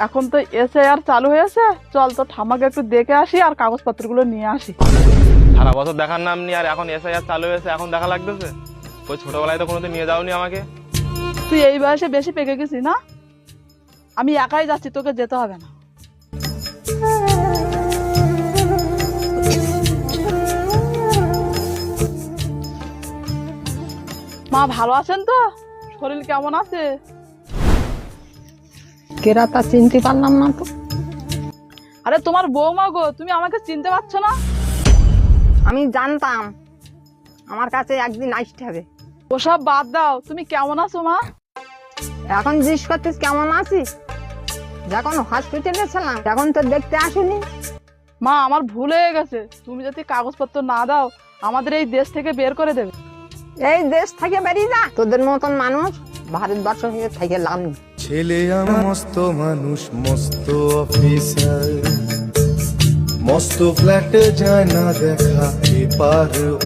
এখন তো এসআইআর চালু হয়েছে, চল তো ঠামাকে একটু দেখে আসি আর কাগজপত্রগুলো নিয়ে আসি। সারা বছর দেখার নাম নি, আর এখন এসআইআর চালু হয়েছে এখন দেখা লাগতেছে। ওই ছোটবেলায় তো কোনোদিন নিয়ে যাওনি আমাকে। তুই এই বয়সে বেশি পেকে গেছিস না? আমি একাই যাচ্ছি, তোকে যেতে হবে না। মা ভালো আছেন তো? শরীর কেমন আছে? কেরা তা চিনতে পারলাম না তো। আরে তোমার বৌমা গো, তুমি আমাকে চিনতে পারছো না? আমি জানতাম আমার কাছে একদিন আসতে হবে। ওসব বাদ দাও, তুমি কেমন আছো মা? এখন জিজ্ঞেস করতিস কেমন আছিস? যখন হসপিটালে ছিলাম তখন তো দেখতে আসুনি। মা আমার ভুল হয়ে গেছে, তুমি যদি কাগজপত্র না দাও আমাদের এই দেশ থেকে বের করে দেবে। এই দেশ থেকে বেরিয়ে যা, তোদের মতন মানুষ ভারতবর্ষ থেকে লাভ নেই। ছেলে আমার মস্ত মানুষ, মস্ত অফিসার, মস্ত ফ্ল্যাটে যায় না দেখা এপার